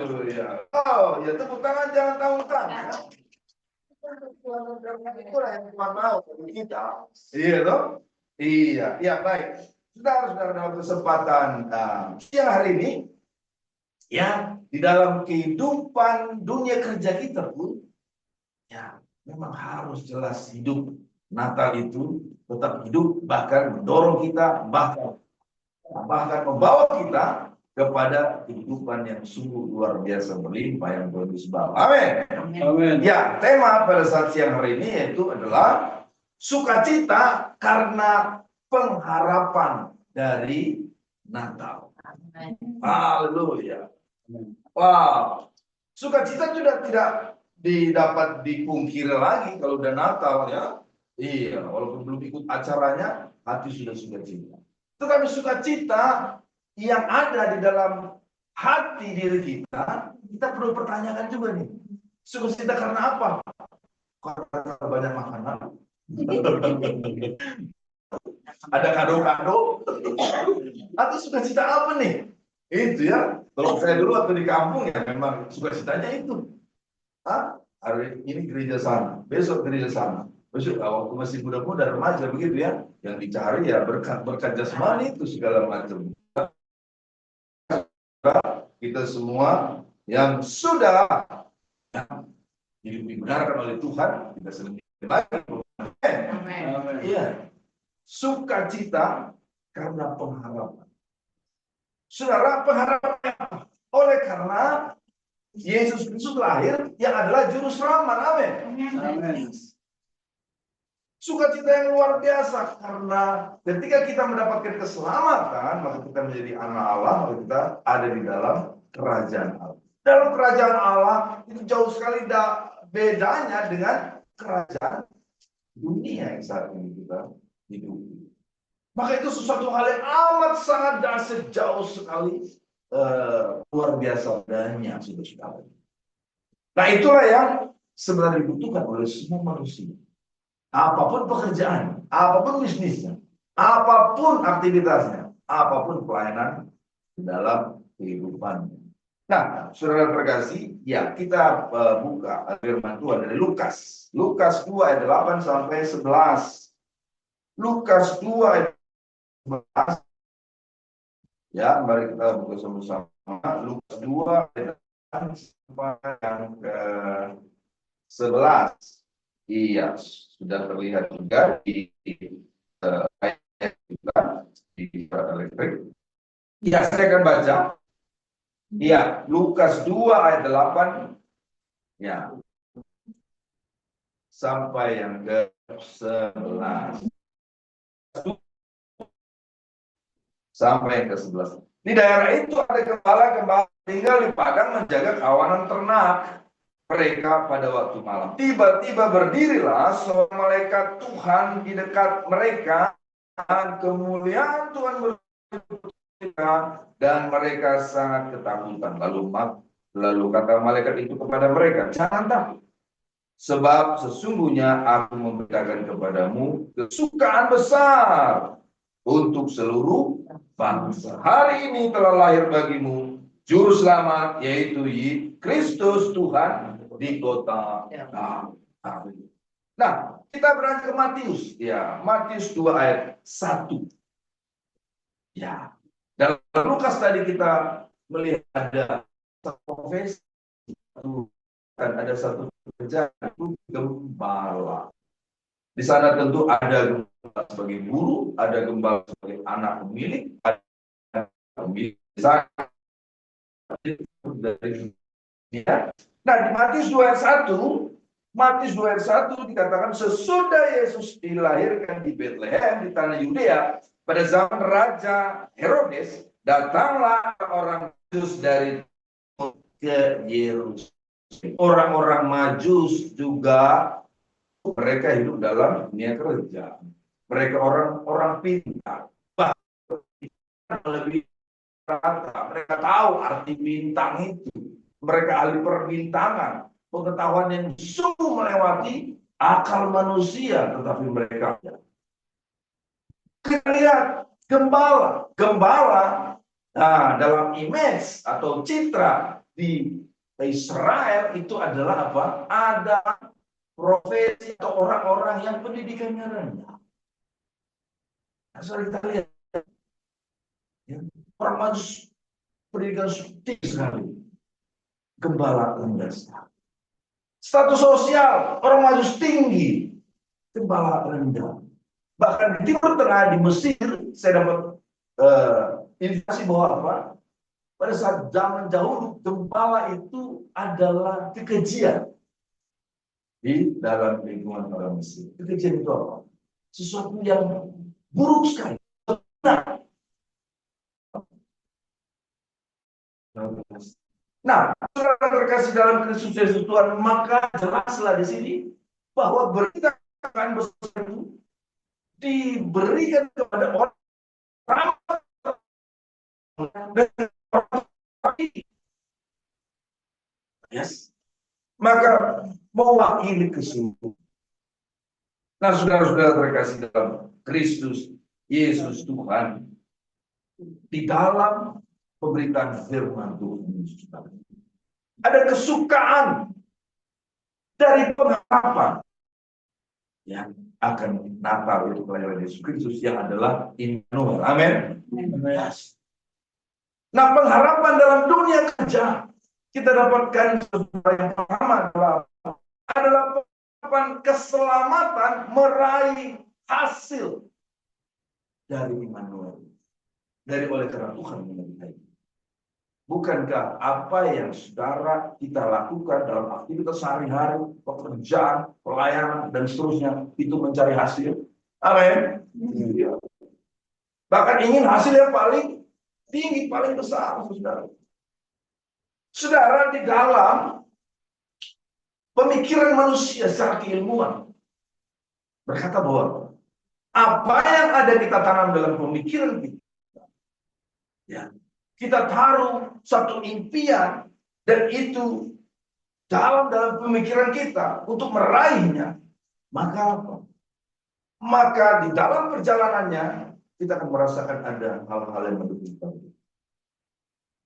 Haleluya. Oh, ya tepuk tangan jangan tanggung-tanggung. Karena itulah yang Tuhan mau bagi kita. Iya toh? Iya, ya baik. Saudara-saudara dalam kesempatan siang hari ini, ya di dalam kehidupan dunia kerja kita pun, ya memang harus jelas hidup Natal itu tetap hidup, bahkan mendorong kita, bahkan membawa kita kepada kehidupan yang sungguh luar biasa berlimpah yang berbisbal. Amin. Amin. Ya, tema pada saat siang hari ini yaitu adalah sukacita karena pengharapan dari Natal. Haleluya. Wow. Sukacita sudah tidak dapat dipungkiri lagi kalau udah Natal ya. Iya, walaupun belum ikut acaranya, hati sudah sukacita. Tetapi sukacita yang ada di dalam hati diri kita, kita perlu pertanyakan juga nih. Sukacita karena apa? Karena banyak makanan. Ada kado-kado. Atau sukacita apa nih? Itu ya. Kalau saya dulu waktu di kampung ya memang sukacitanya itu. Hari ini gereja sana, besok gereja sana. Besok waktu masih muda-muda remaja begitu ya. Yang dicari ya berkat jasmani itu segala macam. Kita semua yang sudah hidup dibenarkan oleh Tuhan, kita sedang lagi. Iya. Sukacita karena pengharapan. Saudara, pengharapan apa? Oleh karena Yesus Kristus lahir yang adalah juru selamat. Amin. Amin. Sukacita yang luar biasa karena ketika kita mendapatkan keselamatan, maka kita menjadi anak Allah, maka kita ada di dalam kerajaan Allah. Dalam kerajaan Allah itu jauh sekali bedanya dengan kerajaan dunia yang saat ini kita hidupi. Maka itu sesuatu hal yang amat sangat dahsyat, jauh sekali luar biasa adanya, saudara-saudara. Nah itulah yang sebenarnya dibutuhkan oleh semua manusia. Apapun pekerjaan, apapun bisnisnya, apapun aktivitasnya, apapun pelayanan dalam kehidupannya. Nah, saudara terkasih, ya kita buka firman Tuhan dari Lukas. Lukas 2 ayat 8 sampai 11. Lukas 2 ayat 11. Ya, mari kita buka sama-sama. Lukas 2 ayat 8 sampai yang ke 11. Iya, sudah terlihat juga di ayat juga di elektrik. Ya, saya akan baca. Ya, Lukas 2 ayat 8. Ya. Sampai yang ke 11. Sampai yang ke 11. Di daerah itu ada gembala-gembala tinggal di padang menjaga kawanan ternak mereka pada waktu malam. Tiba-tiba berdirilah seorang malaikat Tuhan di dekat mereka, dan kemuliaan Tuhan mereka, dan mereka sangat ketakutan. Lalu kata malaikat itu kepada mereka, jangan takut, sebab sesungguhnya aku memberitakan kepadamu kesukaan besar untuk seluruh bangsa. Hari ini telah lahir bagimu Juru Selamat, yaitu Kristus Tuhan di kota Daud. Nah, kita beralih ke Matius. Ya, Matius 2 ayat 1. Ya, dalam Lukas tadi kita melihat ada profesi dan ada satu pekerjaan gembala. Di sana tentu ada gembala sebagai guru, ada gembala sebagai anak pemilik, ada pemilik dari dia. Nah, di Matius 2 ayat 1, Matius 2 ayat 1 dikatakan sesudah Yesus dilahirkan di Bethlehem di tanah Yudea pada zaman Raja Herodes, datanglah orang Majus dari ke Yerusalem. Orang-orang Majus juga mereka hidup dalam dunia kerja. Mereka orang-orang pintar. Bahkan lebih rata. Mereka tahu arti bintang itu. Mereka ahli perbintangan. Pengetahuan yang sungguh melewati akal manusia. Tetapi mereka kita lihat gembala. Gembala dalam image atau citra di Israel itu adalah apa? Ada profesi atau orang-orang yang pendidikannya rendah. Asal kita lihat, ya, orang Majus pendidikan tinggi sekali, gembala rendah. Status sosial orang Majus tinggi, gembala rendah. Bahkan di Timur Tengah, di Mesir, saya dapat informasi bahwa apa? Pada saat zaman dahulu, gembala itu adalah kekejian di dalam lingkungan orang Mesir. Kekejian itu apa? Sesuatu yang buruk sekali. Nah, saudara terkasih dalam Kristus Yesus Tuhan, maka jelaslah di sini bahwa berita akan besar itu diberikan kepada orang yes. Maka mewakili keseluruhan. Nah, saudara-saudara terkasih dalam Kristus Yesus Tuhan, di dalam pemberitaan firman Tuhan ada kesukaan dari pengharapan yang akan Natal itu kelahiran Yesus Kristus yang adalah Immanuel. Amin. Yes. Nah, pengharapan dalam dunia kerja kita dapatkan yang pertama adalah pengharapan keselamatan meraih hasil dari Immanuel, dari oleh karena Tuhan menyertai. Bukankah apa yang saudara kita lakukan dalam aktivitas sehari-hari, pekerjaan, pelayanan, dan seterusnya, itu mencari hasil? Amin. Ya. Bahkan ingin hasil yang paling tinggi, paling besar, saudara. Saudara, di dalam pemikiran manusia secara keilmuan, berkata bahwa apa yang ada kita tanam dalam pemikiran kita, ya, kita taruh satu impian dan itu dalam pemikiran kita untuk meraihnya, maka apa? Maka di dalam perjalanannya kita akan merasakan ada hal-hal yang mendukung.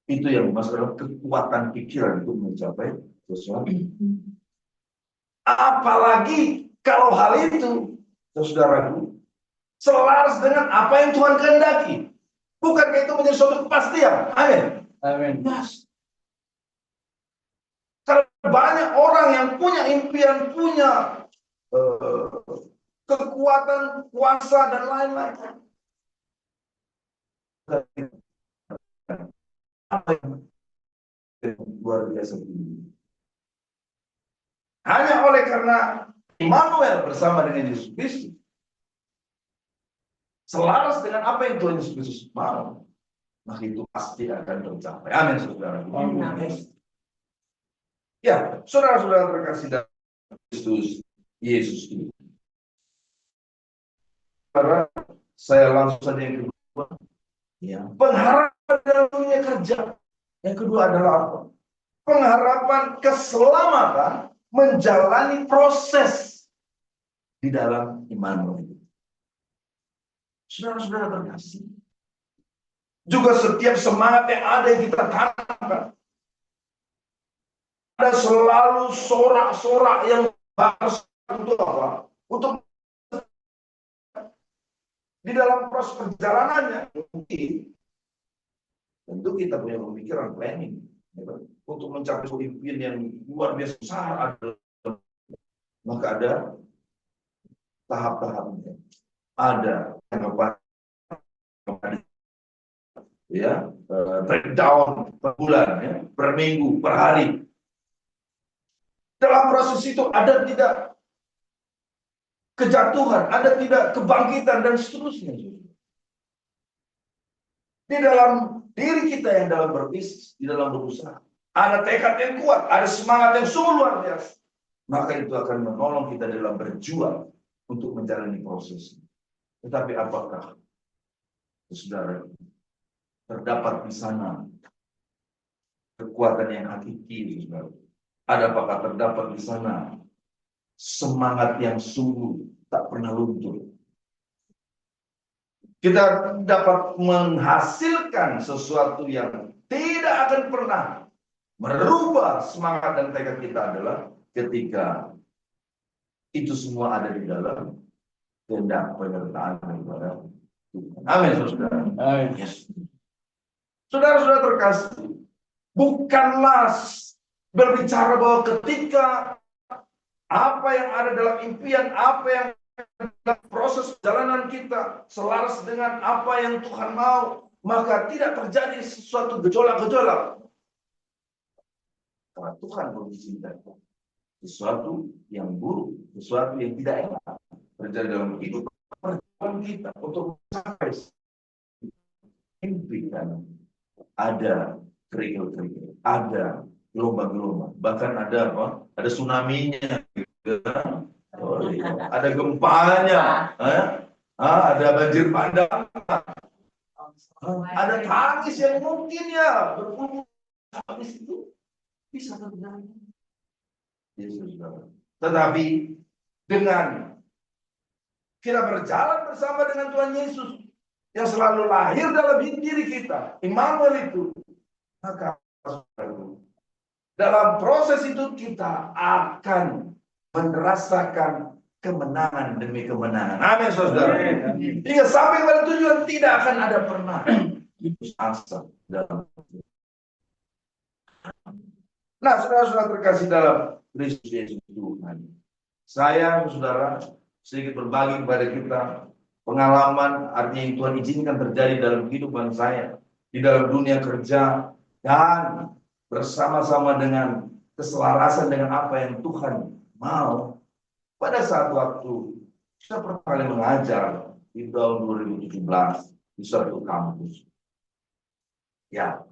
Itu yang dimaksud kekuatan pikiran untuk mencapai sesuatu. Apalagi kalau hal itu, saudaraku, selaras dengan apa yang Tuhan kehendaki. Bukankah itu menjadi suatu kepastian? Amin. Amin. Yes. Karena banyak orang yang punya impian, punya kekuatan, kuasa, dan lain-lain. Apa yang luar biasa ini? Hanya oleh karena Immanuel bersama dengan Yesus Kristus, selaras dengan apa yang Tuhan Yesus Kristus mau, maka itu pasti akan tercapai. Amin, saudara. Amin. Ya, saudara-saudara terkasih dalam Kristus Yesus ini. Karena saya langsung saja yang kedua, ya, pengharapan dalam dunia kerja. Yang kedua adalah apa? Pengharapan keselamatan menjalani proses di dalam Immanuel. Saudara-saudara terkasih, juga setiap semangat yang ada yang kita tanamkan, ada selalu sorak-sorak yang harus untuk apa? Untuk di dalam proses perjalanannya, mungkin tentu kita punya pemikiran planning, ya, untuk mencapai impian yang luar biasa besar, maka ada tahap-tahapnya. Ada apa? Ya, breakdown per bulan, ya, per minggu, per hari. Dalam proses itu ada tidak kejatuhan, ada tidak kebangkitan dan seterusnya. Di dalam diri kita yang dalam berbisnis, di dalam berusaha, ada tekad yang kuat, ada semangat yang sungguh luar biasa. Maka itu akan menolong kita dalam berjuang untuk menjalani proses. Tetapi apakah, saudara, terdapat di sana kekuatan yang hakiki, saudara? Apakah terdapat di sana semangat yang sungguh tak pernah luntur? Kita dapat menghasilkan sesuatu yang tidak akan pernah merubah semangat dan tekad kita adalah ketika itu semua ada di dalam kehendak penyertaan daripada Tuhan. Amin, saudara. Yes. Saudara-saudara terkasih, bukanlah berbicara bahwa ketika apa yang ada dalam impian, apa yang dalam proses perjalanan kita selaras dengan apa yang Tuhan mau, maka tidak terjadi sesuatu gejolak-gejolak. Karena Tuhan mengizinkan sesuatu yang buruk, sesuatu yang tidak enak terjadi dalam hidup perjalanan kita untuk mencapai mimpi. Dan ada kerikil-kerikil, ada gelombang-gelombang, bahkan ada apa? Ada tsunami-nya, oh, iya. Ada gempanya, ada banjir bandang, ada tangis yang mungkin ya berpuluh habis itu bisa terjadi. Yesus, tetapi dengan kita berjalan bersama dengan Tuhan Yesus yang selalu lahir dalam diri kita, Immanuel itu, maka dalam proses itu kita akan merasakan kemenangan demi kemenangan. Amin, saudara. Hingga sampai pada tujuan tidak akan ada pernah putus asa dalam. Nah, saudara-saudara terkasih dalam Kristus Yesus Tuhan, saya, saudara, sedikit berbagi kepada kita pengalaman artinya yang Tuhan izinkan terjadi dalam kehidupan saya di dalam dunia kerja, dan bersama-sama dengan keselarasan dengan apa yang Tuhan mau. Pada saat waktu saya pertama kali mengajar di tahun 2017 di suatu kampus. Ya,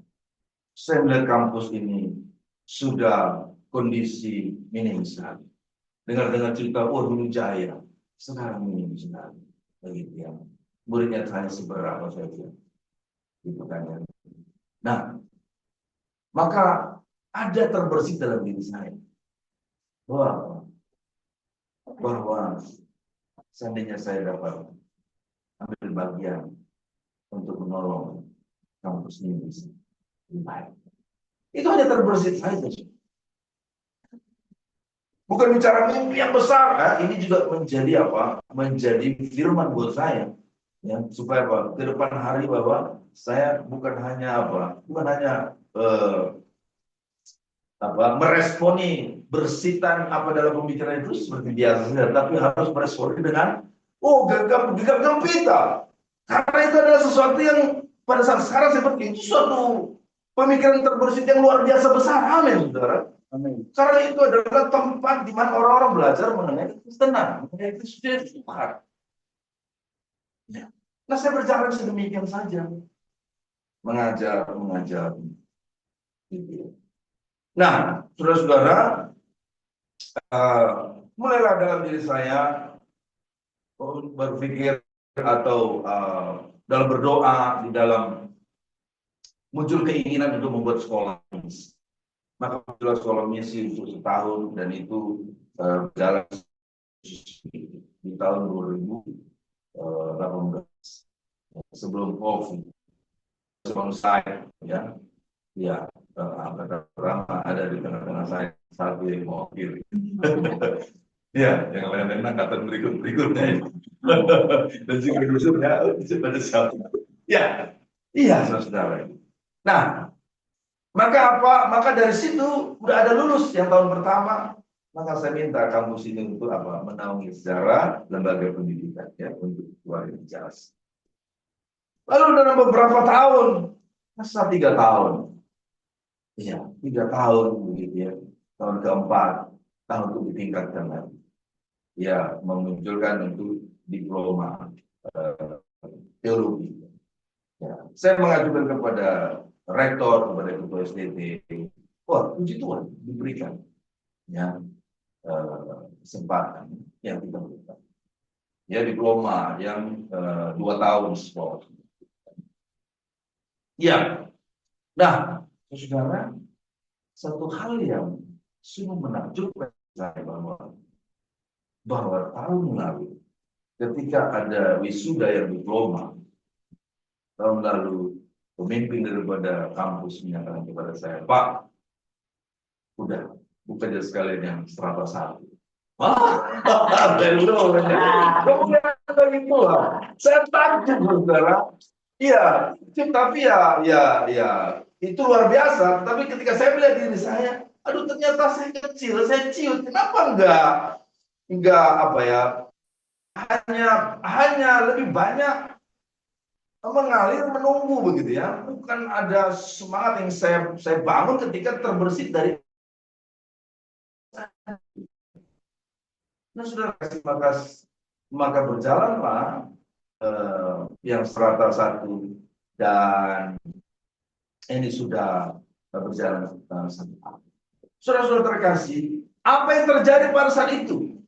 saya melihat kampus ini sudah kondisi minim sekali. Dengar-dengar cerita, oh dulu jaya, sekarang minim sekali. Begitu ya. Muridnya hanya seberapa saja. Gitu kan ya. Nah, maka ada terbersih dalam diri saya bahwa seandainya saya dapat ambil bagian untuk menolong kampus ini bisa lebih baik. Itu hanya terbersih saja. Bukan bicara mimpi yang besar. Ini juga menjadi apa? Menjadi firman buat saya. Ya, supaya apa? Ke depan hari bahwa saya bukan hanya meresponi bersitan apa dalam pemikiran itu seperti biasa saja, tapi harus meresponi dengan gegap gempita. Karena itu adalah sesuatu yang pada saat sekarang seperti itu suatu pemikiran terbersit yang luar biasa besar. Amin, saudara. Amin. Karena itu adalah tempat di mana orang-orang belajar mengenai ketenangan, mengenai Kristus Tuhan. Ya. Nah, saya berjalan sedemikian saja, mengajar. Nah, saudara-saudara, mulailah dalam diri saya berpikir atau dalam berdoa, di dalam muncul keinginan untuk membuat sekolah misi. Maka muncullah sekolah misi untuk setahun, dan itu berjalan di tahun 2018 sebelum COVID. Sebelum saya, angkatan pertama ada di tengah-tengah saya satu yang mau kiri. Ya, yang lain-lain angkatan berikutnya. Dan juga musuhnya pada siapa? Ya, iya, saudara. Nah, maka dari situ udah ada lulus yang tahun pertama. Maka saya minta kampus ini untuk apa? Menaungi secara lembaga pendidikan, ya, untuk keluarga jelas. Lalu dalam beberapa tahun, masa 3 tahun. Iya, 3 tahun begitu ya. Tahun keempat, tahun untuk ditingkatkan lagi. Ya, memunculkan untuk diploma teologi. Ya, saya mengajukan kepada rektor, kepada ketua SDT. Wah, puji Tuhan diberikan ya kesempatan yang kita berikan. Ya, diploma yang 2 tahun sekolah. Ya, nah, saudara, satu hal yang sungguh menakjubkan saya bahwa tahun lalu ketika ada wisuda yang diploma, tahun lalu pemimpin daripada kampus menyatakan kepada saya, Pak, udah bukan aja sekalian yang 101. Haleluya. Kemudian begitu lah. Saya takjub, saudara. Iya, tapi ya, itu luar biasa. Tapi ketika saya melihat diri saya, aduh ternyata saya kecil, saya ciut. Kenapa enggak apa ya? Hanya lebih banyak mengalir menunggu begitu ya. Bukan ada semangat yang saya bangun ketika terbersit dari. Nah, sudah kasih maka berjalanlah yang strata 1 dan ini sudah berjalan 1 tahun. Saudara-saudara terkasih, apa yang terjadi pada saat itu?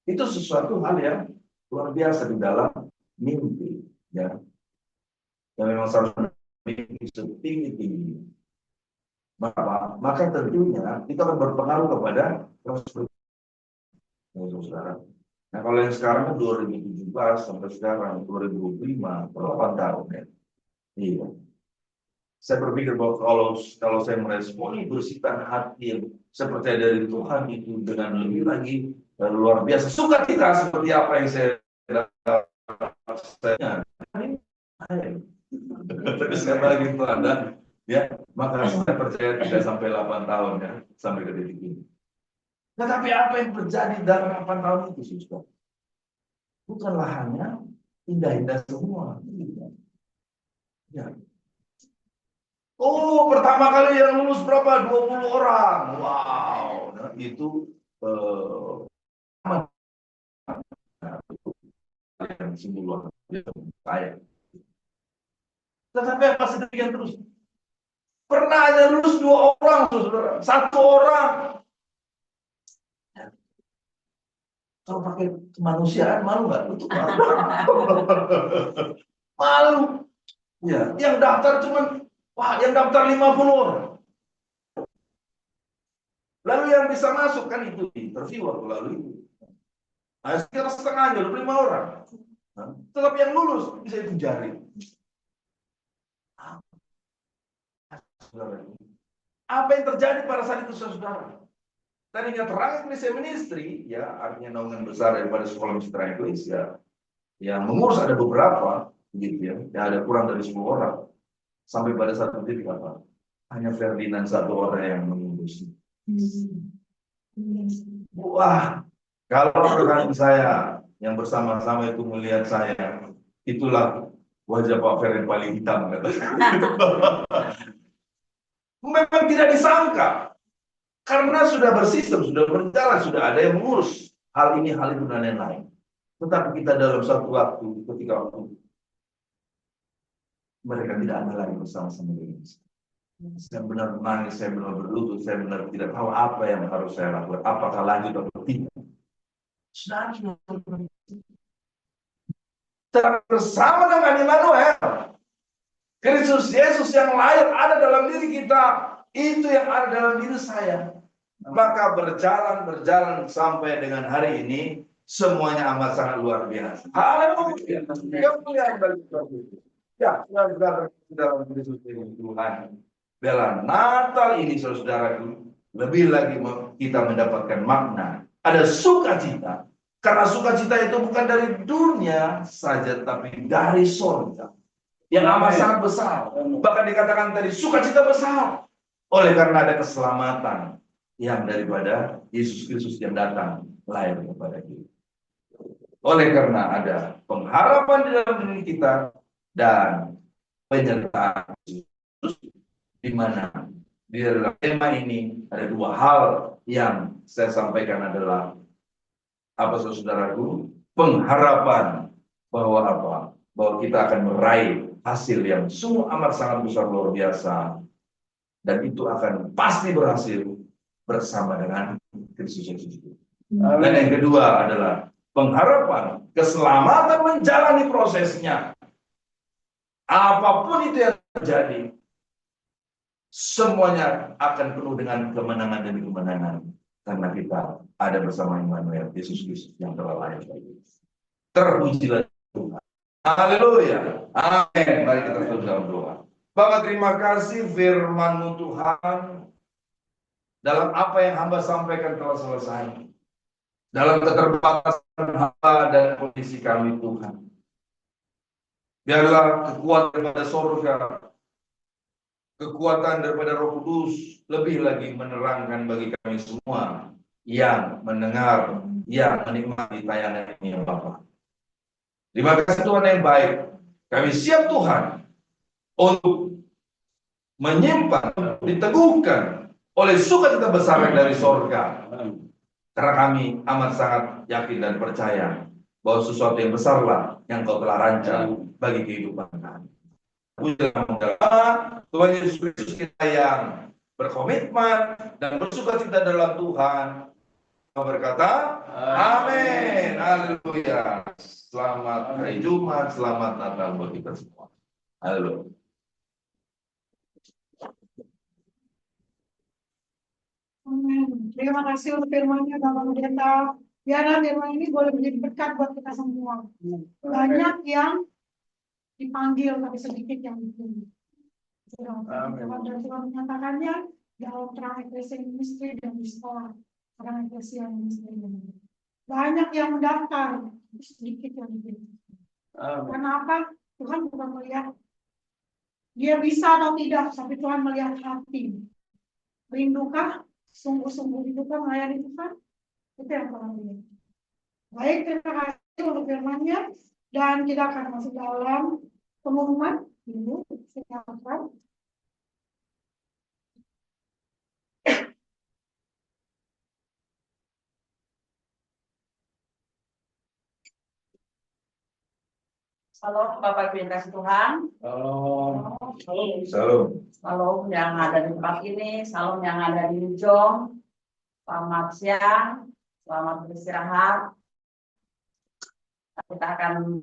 Itu sesuatu hal yang luar biasa di dalam mimpi, ya. Yang memang seharusnya mimpi setinggi-tinggi. Maka tentunya itu akan berpengaruh kepada proses. Saudara. Nah, kalau yang sekarang kan 2017 sampai sekarang 2025, 8 tahun ya. Iya. Saya berpikir bahwa kalau saya meresponi bersihkan hati yang saya percaya dari Tuhan itu dengan lebih lagi luar biasa. Sukacita seperti apa yang saya tapi sekali lagi itu Anda, ya, maka saya percaya tidak sampai 8 tahun ya, sampai ke titik ini. Tetapi apa yang terjadi dalam 8 tahun itu, saudara? Bukanlah hanya indah-indah semua. Ya. Oh, pertama kali yang lulus berapa? 20 orang. Wow. Nah, itu yang simbol saya. Tetapi apa sedemikian terus? Pernah hanya lulus 2 orang, saudara. 1 orang. Kalau pakai kemanusiaan malu nggak? Itu malu. Malu. Ya, yang daftar cuman yang daftar 50 orang. Lalu yang bisa masuk kan itu interview waktu lalu itu. Nah, sekitar setengahnya 25 orang. Nah, tetapi yang lulus bisa itu jari. Apa yang terjadi pada saat itu, saudara? Tadinya terang Ecclesia Ministry, ya artinya naungan besar daripada sekolah misteri Indonesia, yang mengurus ada beberapa, gitu ya, ada kurang dari 10 orang. Sampai pada satu titik apa? Hanya Ferdinand 1 orang yang mengurus. Wah, kalau rekan saya yang bersama-sama itu melihat saya, itulah wajah Pak Fer yang paling hitam. Memang tidak disangka, karena sudah bersistem, sudah berjalan, sudah ada yang mengurus hal ini, hal itu, dan lain-lain. Tetapi kita dalam satu waktu, ketika waktu mereka tidak ada lagi bersama-sama dengan saya. Saya benar menangis, saya benar berlutut, saya benar tidak tahu apa yang harus saya lakukan, apakah lanjut atau tidak. Sudah bersama dengan Immanuel, Kristus Yesus yang lahir ada dalam diri kita, itu yang ada dalam diri saya. Maka berjalan sampai dengan hari ini, semuanya amat sangat luar biasa. Haleluya. Ya, saudara dalam Kristus Tuhan. Dalam Natal ini, saudaraku, lebih lagi kita mendapatkan makna. Ada sukacita. Karena sukacita itu bukan dari dunia saja, tapi dari surga. Yang amat sangat besar. Bahkan dikatakan tadi, sukacita besar. Oleh karena ada keselamatan yang daripada Yesus Kristus yang datang lahir kepada kita. Oleh karena ada pengharapan di dalam diri kita dan penyertaan Yesus, di mana di dalam tema ini ada 2 hal yang saya sampaikan adalah apa, saudaraku? Pengharapan bahwa apa? Bahwa kita akan meraih hasil yang sungguh amat sangat besar, luar biasa, dan itu akan pasti berhasil bersama dengan Kristus Yesus. Dan yang kedua adalah pengharapan keselamatan menjalani prosesnya. Apapun itu yang terjadi, semuanya akan penuh dengan kemenangan demi kemenangan, karena kita ada bersama Immanuel, Yesus Kristus yang telah lahir. Terpujilah Tuhan. Haleluya. Amin. Mari kita terus dalam doa. Bapak, terima kasih firman-Mu Tuhan. dalam apa yang hamba sampaikan telah selesai. Dalam keterbatasan hamba dan kondisi kami Tuhan. Biarlah kekuatan daripada surga, kekuatan daripada Roh Kudus lebih lagi menerangkan bagi kami semua yang mendengar, yang menikmati tayangan ini ya Bapak. Terima kasih Tuhan yang baik. Kami siap Tuhan untuk menyimpan, diteguhkan oleh sukacita besar dari surga. Karena kami amat sangat yakin dan percaya bahwa sesuatu yang besarlah yang Kau telah rancang bagi kehidupan kami. Tuhan Yesus Kristus kita yang berkomitmen dan bersukacita dalam Tuhan. Kau berkata, amin. Haleluya. Selamat hari Jumat, selamat Natal buat kita semua. Haleluya. Amin. Terima kasih untuk firman-Nya Bapak Pendeta. Biarlah firman ini boleh menjadi berkat buat kita semua. Banyak yang dipanggil tapi sedikit yang dipilih. Dan Tuhan menyatakannya dalam terang eklesia ministry dan di sekolah terang eklesia ministry. Banyak yang mendaftar, sedikit yang dipilih. Kenapa? Tuhan bukan melihat dia bisa atau tidak, tapi Tuhan melihat hati. Rindukah? Sungguh-sungguh itu kan melayani Tuhan, itu yang Tuhan lihat. Baik, terima kasih untuk firman-Nya, dan kita akan masuk dalam pengumuman dulu. Silakan. Salam Bapak Ibu yang kasih Tuhan. Salam. Salam yang ada di tempat ini, salam yang ada di Ujung. Selamat siang, selamat beristirahat. Kita akan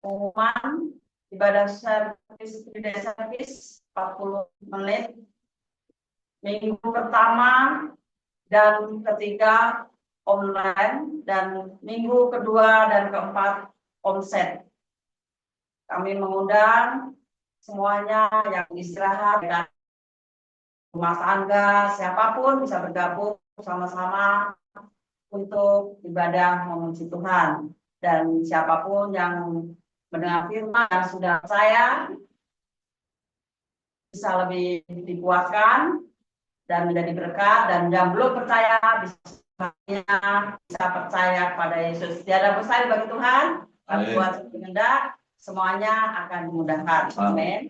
pengumuman ibadah servis 40 menit. Minggu pertama dan ketiga online, dan minggu kedua dan keempat onset. Kami mengundang semuanya yang istirahat dan rumah tangga, siapapun bisa bergabung sama-sama untuk ibadah memuji Tuhan. Dan siapapun yang mendengar firman yang sudah percaya bisa lebih dikuatkan dan menjadi berkat, dan yang belum percaya bisa percaya pada Yesus. Tiada mustahil bagi Tuhan. Kalau buat kehendak, semuanya akan dimudahkan. Amin.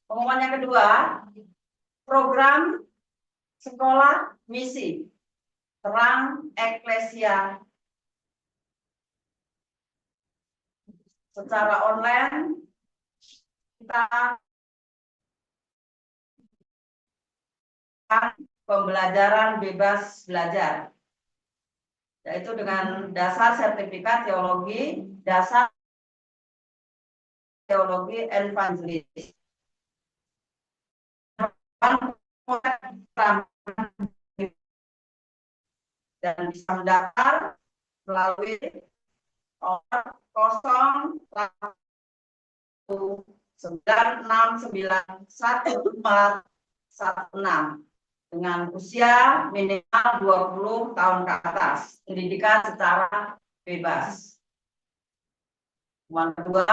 Pengumuman yang kedua, program sekolah misi terang eklesia secara online. Kita pembelajaran bebas belajar, yaitu dengan dasar sertifikat teologi, dasar teologi evangelis. Dan bisa mendaftar melalui nomor 019691416 dengan usia minimal 20 tahun ke atas, pendidikan secara bebas. Yang kedua,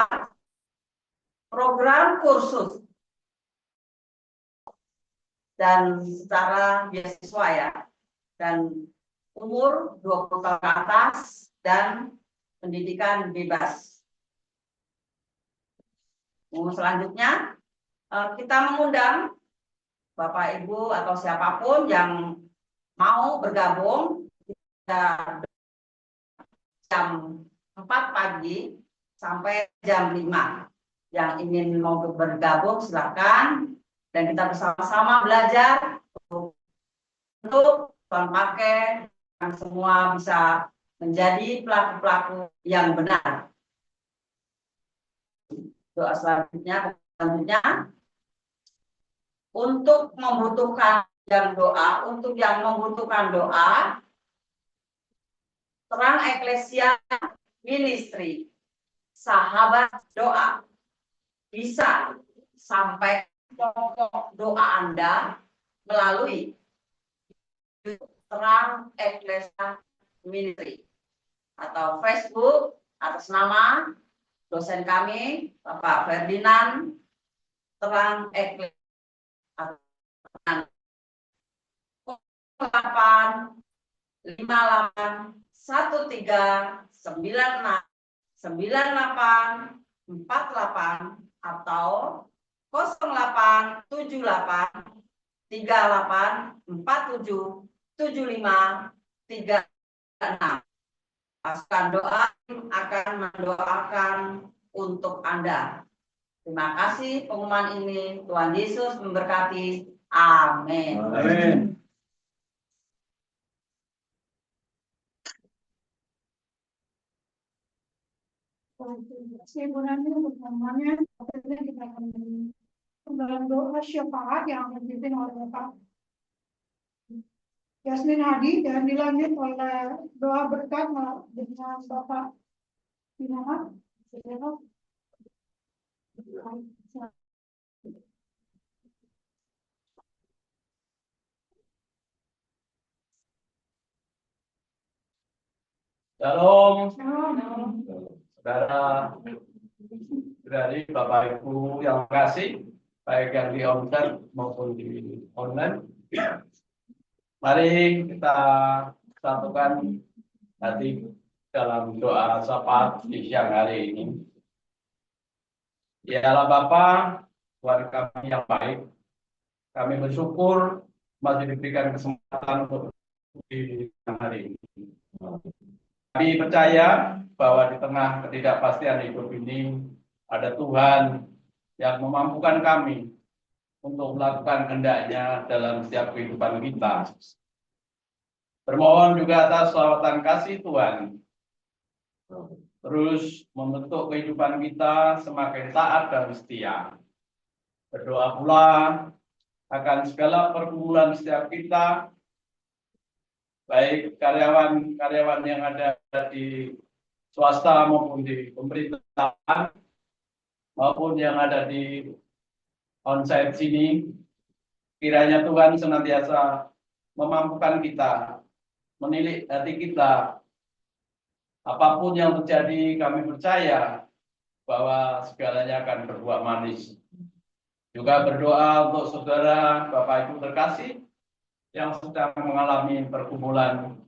program kursus dan secara beasiswa ya, dan umur 20 tahun ke atas dan pendidikan bebas. Selanjutnya, kita mengundang Bapak Ibu atau siapapun yang mau bergabung jam 4 pagi sampai jam 5. Yang ingin mau bergabung silakan, dan kita bersama-sama belajar untuk Tuhan pakai dan semua bisa menjadi pelaku-pelaku yang benar. Doa selanjutnya untuk membutuhkan yang doa, untuk yang membutuhkan doa, terang eklesia ministry, sahabat doa, bisa sampai pokok doa Anda melalui Terang Eklesia Ministry atau Facebook atas nama dosen kami Bapak Ferdinand Terang Eklesia 0813969848 atau 0878477536. Pasukan doa akan mendoakan untuk Anda. Terima kasih pengumuman ini. Tuhan Yesus memberkati. Amin. Amin. Sebenarnya pertamanya kita akan dalam doa syafaat yang akan dipimpin oleh Bapak Yasmin Hadi dan dilanjut oleh doa berkat dengan Bapak Binamat. Shalom, saudara, dari Bapak Ibu yang kasih, baik yang di onsite maupun di online. Mari kita satukan hati dalam doa syafaat di siang hari ini. Ya Allah Bapa, Tuhan kami yang baik, kami bersyukur masih diberikan kesempatan untuk di siang hari ini. Kami percaya bahwa di tengah ketidakpastian hidup ini ada Tuhan yang memampukan kami untuk melakukan kehendak-Nya dalam setiap kehidupan kita. Bermohon juga atas selawatan kasih Tuhan, terus membentuk kehidupan kita semakin taat dan setia. Berdoa pula akan segala pergumulan setiap kita, baik karyawan-karyawan yang ada di swasta maupun di pemerintahan, maupun yang ada di onsite sini. Kiranya Tuhan senantiasa memampukan kita, menilik hati kita. Apapun yang terjadi, kami percaya bahwa segalanya akan berbuah manis. Juga berdoa untuk saudara, Bapak Ibu terkasih, yang sedang mengalami pergumulan,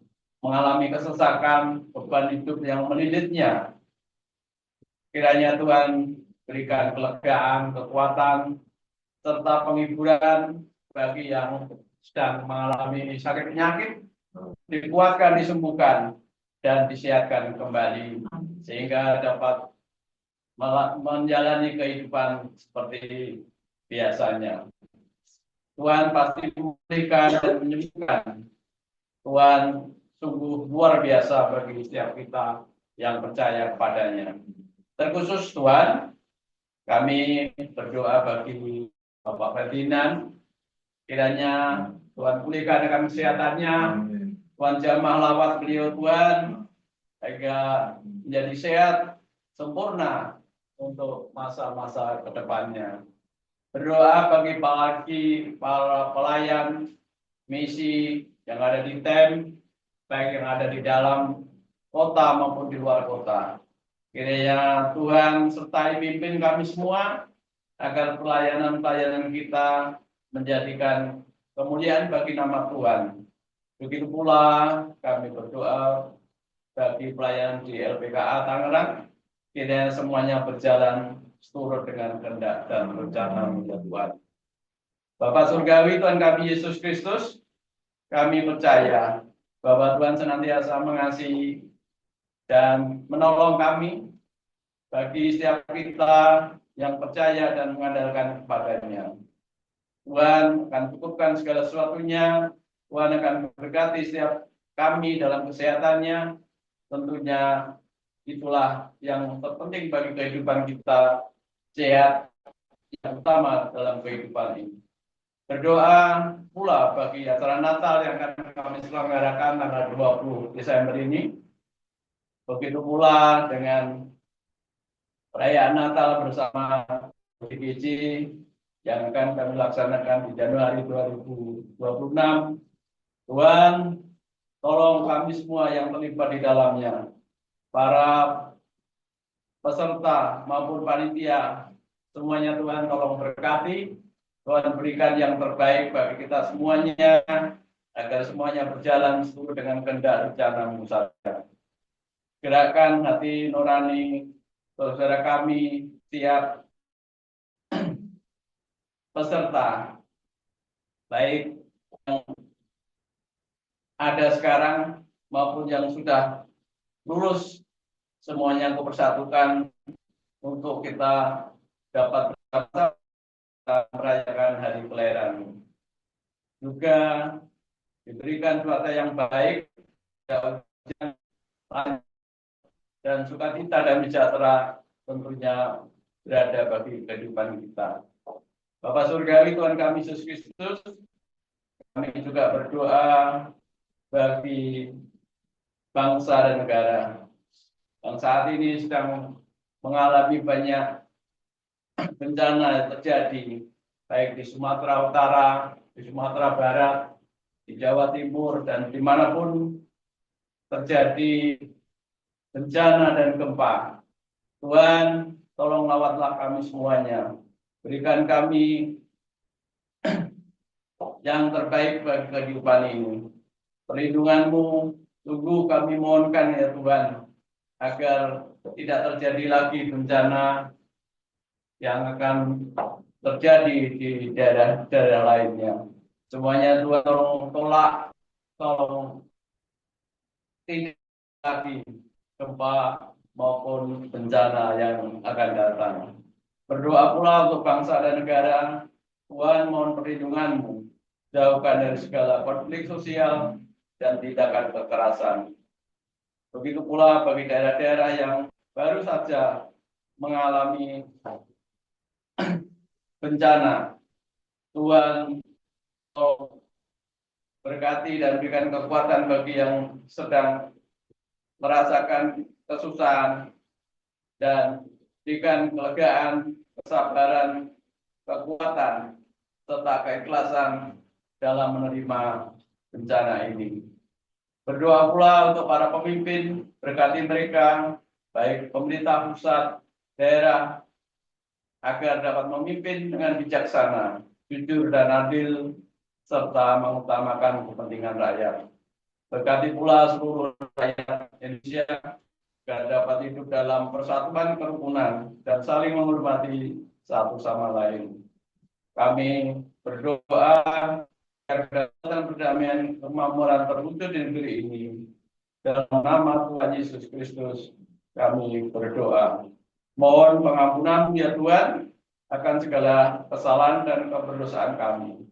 mengalami kesesakan, beban hidup yang melilitnya. Kiranya Tuhan berikan kelegaan, kekuatan, serta penghiburan bagi yang sedang mengalami sakit penyakit, dikuatkan, disembuhkan, dan disehatkan kembali, sehingga dapat menjalani kehidupan seperti biasanya. Tuhan pasti memulihkan dan menyembuhkan. Tuhan sungguh luar biasa bagi setiap kita yang percaya kepadanya. Terkhusus Tuhan, kami berdoa bagi Bapak Ferdinand, kiranya Tuhan pulihkan akan kesehatannya, Tuhan jamah lawat beliau Tuhan, sehingga menjadi sehat, sempurna untuk masa-masa ke depannya. Berdoa bagi para pelayan misi yang ada di TEM, baik yang ada di dalam kota maupun di luar kota. Kiranya Tuhan sertai pimpin kami semua, agar pelayanan-pelayanan kita menjadikan kemuliaan bagi nama Tuhan. Begitu pula kami berdoa bagi pelayanan di LPKA Tangerang, kiranya semuanya berjalan seturut dengan kehendak dan rencana Tuhan. Bapa Surgawi, Tuhan kami Yesus Kristus, kami percaya bahwa Tuhan senantiasa mengasihi dan menolong kami bagi setiap kita yang percaya dan mengandalkan kepada-Nya. Tuhan akan cukupkan segala sesuatunya, Tuhan akan memberkati setiap kami dalam kesehatannya. Tentunya itulah yang terpenting bagi kehidupan kita, sehat yang utama dalam kehidupan ini. Berdoa pula bagi acara Natal yang akan kami selenggarakan tanggal 20 Desember ini. Begitu pula dengan perayaan Natal bersama GGC yang akan kami laksanakan di Januari 2026. Tuhan, tolong kami semua yang terlibat di dalamnya, para peserta maupun panitia, semuanya Tuhan tolong berkati, Tuhan berikan yang terbaik bagi kita semuanya, agar semuanya berjalan sesuai dengan kehendak rencana-Mu saja. Gerakan hati nurani saudara kami tiap peserta, baik yang ada sekarang maupun yang sudah lulus, semuanya Kau persatukan untuk kita dapat merayakan hari kelahiran. Juga diberikan cuaca yang baik, dan sukacita dan sejahtera tentunya berada bagi kehidupan kita. Bapa Surgawi Tuhan kami Yesus Kristus, kami juga berdoa bagi bangsa dan negara yang saat ini sedang mengalami banyak bencana yang terjadi, baik di Sumatera Utara, di Sumatera Barat, di Jawa Timur, dan dimanapun terjadi bencana dan gempa. Tuhan, tolong lawatlah kami semuanya. Berikan kami yang terbaik bagi kehidupan ini. Perlindungan-Mu, sungguh kami mohonkan ya Tuhan, agar tidak terjadi lagi bencana yang akan terjadi di daerah-daerah lainnya. Semuanya Tuhan tolong tolak, tolong tidak lagi gempa maupun bencana yang akan datang. Berdoa pula untuk bangsa dan negara, Tuhan mohon perlindungan-Mu, jauhkan dari segala konflik sosial dan tindakan kekerasan. Begitu pula bagi daerah-daerah yang baru saja mengalami bencana, Tuhan tolong berkati dan berikan kekuatan bagi yang sedang merasakan kesusahan, dan berikan kelegaan, kesabaran, kekuatan, serta keikhlasan dalam menerima bencana ini. Berdoa pula untuk para pemimpin, berkati mereka, baik pemerintah pusat, daerah, agar dapat memimpin dengan bijaksana, jujur dan adil, serta mengutamakan kepentingan rakyat. Berkati pula seluruh rakyat Indonesia agar dapat hidup dalam persatuan kerukunan dan saling menghormati satu sama lain. Kami berdoa agar kedaulatan, perdamaian, kemakmuran terwujud di negeri ini. Dalam nama Tuhan Yesus Kristus kami berdoa. Mohon pengampunan ya Tuhan akan segala kesalahan dan keberdosaan kami.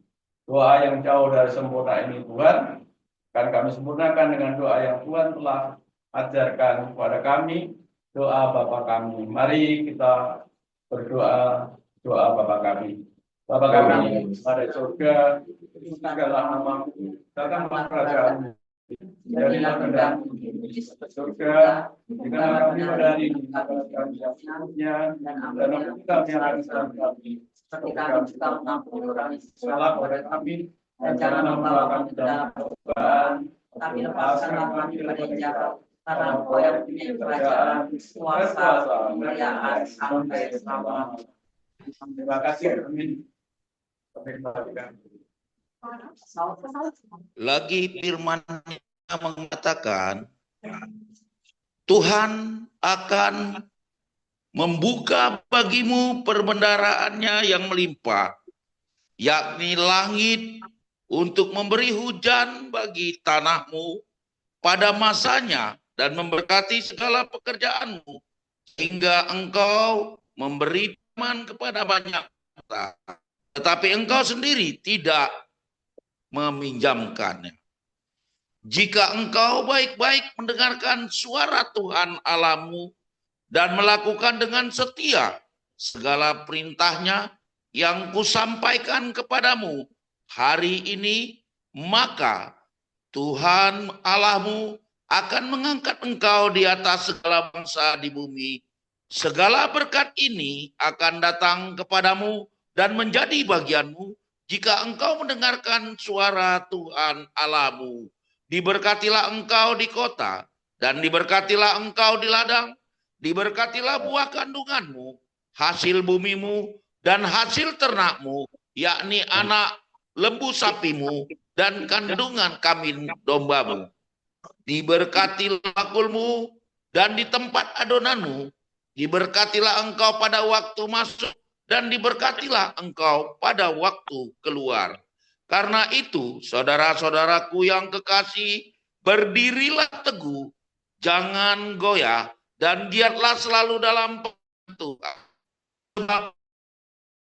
Doa yang jauh dari sempurna ini Tuhan akan kami sempurnakan dengan doa yang Tuhan telah ajarkan kepada kami, doa Bapa kami. Mari kita berdoa doa Bapa kami. Bapa kami pada surga, segala nama-Mu, datanglah kerajaan-Mu. Jadilah kehendak-Mu di surga, berikanlah kami pada hari ini kami yang secukupnya, dan ampuni kami yang kesalahan kami, seperti kami juga mengampuni orang yang salah kepada kami, dan jangan membawa kami ke dalam pencobaan, tapi lepaskanlah kami dari jahat, karena Engkau yang punya kerajaan, kuasa, kemuliaan sampai selama-lamanya. Terima kasih. Amin. Lagi firman-Nya mengatakan, Tuhan akan membuka bagimu perbendaharaannya yang melimpah, yakni langit untuk memberi hujan bagi tanahmu pada masanya dan memberkati segala pekerjaanmu, sehingga engkau memberi teman kepada banyak orang, tetapi engkau sendiri tidak meminjamkannya. Jika engkau baik-baik mendengarkan suara Tuhan Allahmu dan melakukan dengan setia segala perintahnya yang kusampaikan kepadamu hari ini, maka Tuhan Allahmu akan mengangkat engkau di atas segala bangsa di bumi. Segala berkat ini akan datang kepadamu dan menjadi bagianmu jika engkau mendengarkan suara Tuhan Allahmu. Diberkatilah engkau di kota, dan diberkatilah engkau di ladang, diberkatilah buah kandunganmu, hasil bumimu, dan hasil ternakmu, yakni anak lembu sapimu, dan kandungan kambing dombamu. Diberkatilah bakulmu dan di tempat adonanmu, diberkatilah engkau pada waktu masuk, dan diberkatilah engkau pada waktu keluar. Karena itu, saudara-saudaraku yang kekasih, berdirilah teguh, jangan goyah, dan giatlah selalu dalam Tuhan.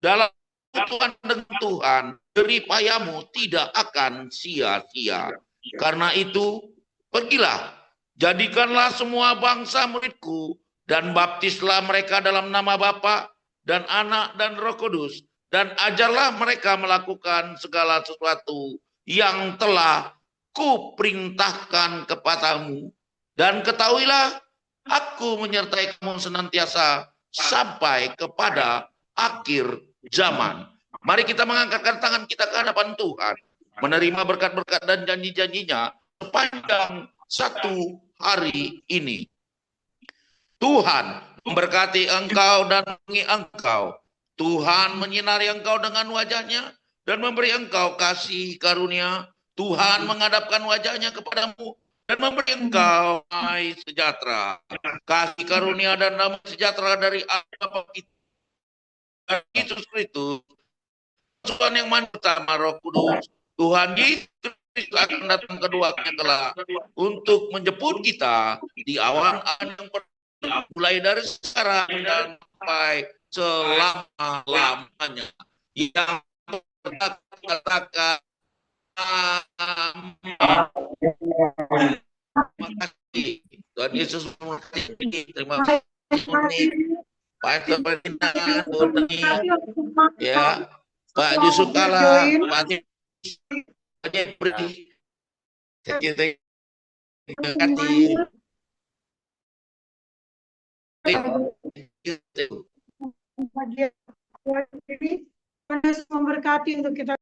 Dalam Tuhan dengan Tuhan, jeripayamu tidak akan sia-sia. Karena itu, pergilah, jadikanlah semua bangsa muridku, dan baptislah mereka dalam nama Bapa dan Anak dan Roh Kudus, dan ajarlah mereka melakukan segala sesuatu yang telah kuperintahkan kepadamu. Dan ketahuilah, aku menyertai kamu senantiasa sampai kepada akhir zaman. Mari kita mengangkatkan tangan kita ke hadapan Tuhan, menerima berkat-berkat dan janji-janjinya sepanjang satu hari ini. Tuhan memberkati engkau dan melindungi engkau. Tuhan menyinari engkau dengan wajahnya dan memberi engkau kasih karunia. Tuhan menghadapkan wajahnya kepadamu dan memberi engkau damai sejahtera. Kasih karunia dan damai sejahtera dari Allah Bapa kita, Yesus Kristus, Tuhan yang maha pertama Roh Kudus, Tuhan Yesus akan datang keduanya kelak untuk menjemput kita di awan-awan yang mulai dari sekarang dan sampai selama-lamanya. Yang katakan terima kasih. Tuhan Yesus memberkati. Terima kasih. Pak Ferdinand, Doni, ya, Pak Yusuf Kala, Pak Jepri, terima kasih. Tuhan Yesus memberkati untuk kita